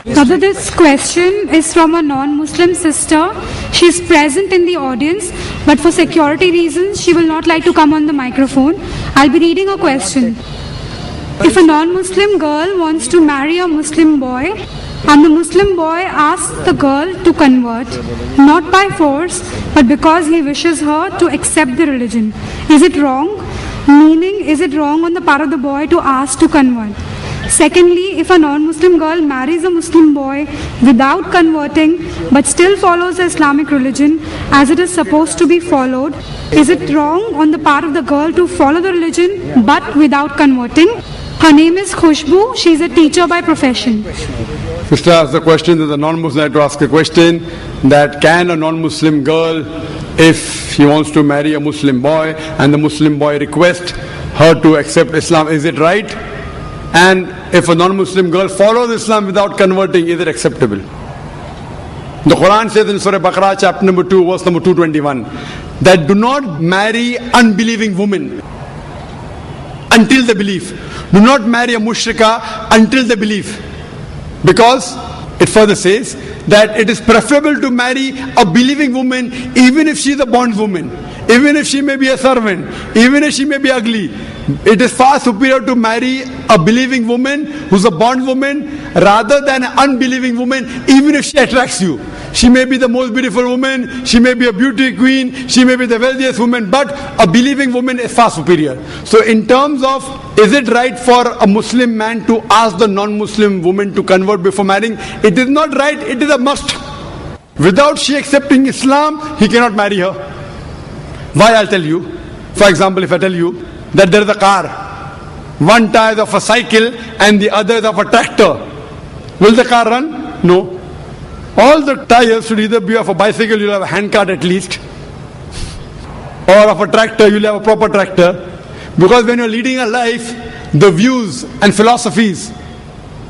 Brother, this question is from a non-Muslim sister. She is present in the audience, but for security reasons, she will not like to come on the microphone. I'll be reading a question. If a non-Muslim girl wants to marry a Muslim boy, and the Muslim boy asks the girl to convert, not by force, but because he wishes her to accept the religion, is it wrong? Meaning, is it wrong on the part of the boy to ask to convert? Secondly, if a non-Muslim girl marries a Muslim boy without converting but still follows the Islamic religion as it is supposed to be followed, is it wrong on the part of the girl to follow the religion but without converting? Her name is Khushbu. She is a teacher by profession. Sister asked the question, there's a non-Muslim had to ask a question, that can a non-Muslim girl, if he wants to marry a Muslim boy and the Muslim boy requests her to accept Islam, is it right? And if a non-Muslim girl follows Islam without converting, is it acceptable? The Quran says in Surah Baqarah chapter number 2 verse number 221 that do not marry unbelieving women until they believe. Do not marry a mushrika until they believe. Because it further says that it is preferable to marry a believing woman even if she is a bondwoman, even if she may be a servant, even if she may be ugly. It is far superior to marry a believing woman who's a bondwoman rather than an unbelieving woman, even if she attracts you. She may be the most beautiful woman, she may be a beauty queen, she may be the wealthiest woman, but a believing woman is far superior. So in terms of, is it right for a Muslim man to ask the non-Muslim woman to convert before marrying? It is not right, it is a must. Without she accepting Islam, he cannot marry her. Why? I'll tell you. For example, if I tell you that there is a car, one tire is of a cycle and the other is of a tractor, will the car run? No. All the tires should either be of a bicycle, you'll have a handcart at least, or of a tractor, you'll have a proper tractor. Because when you're leading a life, the views and philosophies,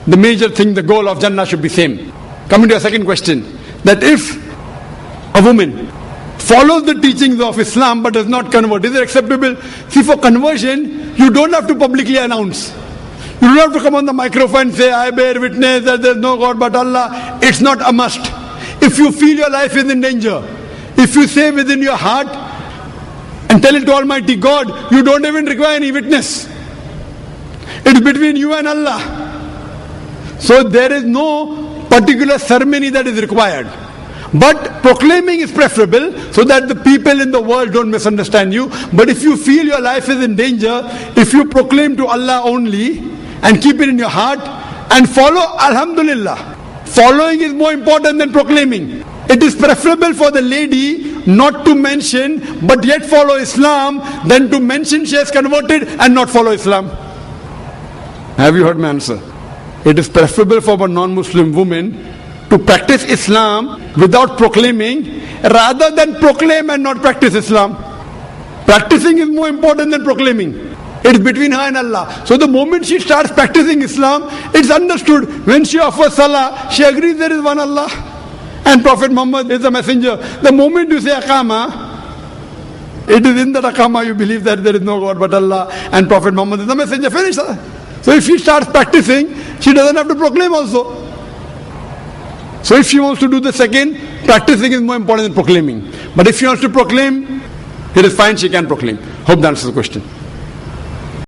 the major thing, the goal of Jannah should be same. Coming to your second question, that if a woman follows the teachings of Islam but does not convert, is it acceptable? See, for conversion, you don't have to publicly announce. You don't have to come on the microphone and say, I bear witness that there is no God but Allah. It's not a must. If you feel your life is in danger, if you say within your heart and tell it to Almighty God, you don't even require any witness. It's between you and Allah. So there is no particular ceremony that is required. But proclaiming is preferable so that the people in the world don't misunderstand you. But if you feel your life is in danger, if you proclaim to Allah only and keep it in your heart and follow, Alhamdulillah. Following is more important than proclaiming. It is preferable for the lady not to mention but yet follow Islam than to mention she has converted and not follow Islam. Have you heard my answer? It is preferable for a non-Muslim woman to practice Islam without proclaiming rather than proclaim and not practice Islam. Practicing is more important than proclaiming. It is between her and Allah. So the moment she starts practicing Islam, it's understood. When she offers Salah, she agrees there is one Allah and Prophet Muhammad is the messenger. The moment you say Aqama, it is in that Aqama you believe that there is no God but Allah and Prophet Muhammad is the messenger. Finish. So if she starts practicing, she doesn't have to proclaim also. So if she wants to do the second, practicing is more important than proclaiming. But if she wants to proclaim, it is fine, she can proclaim. Hope that answers the question.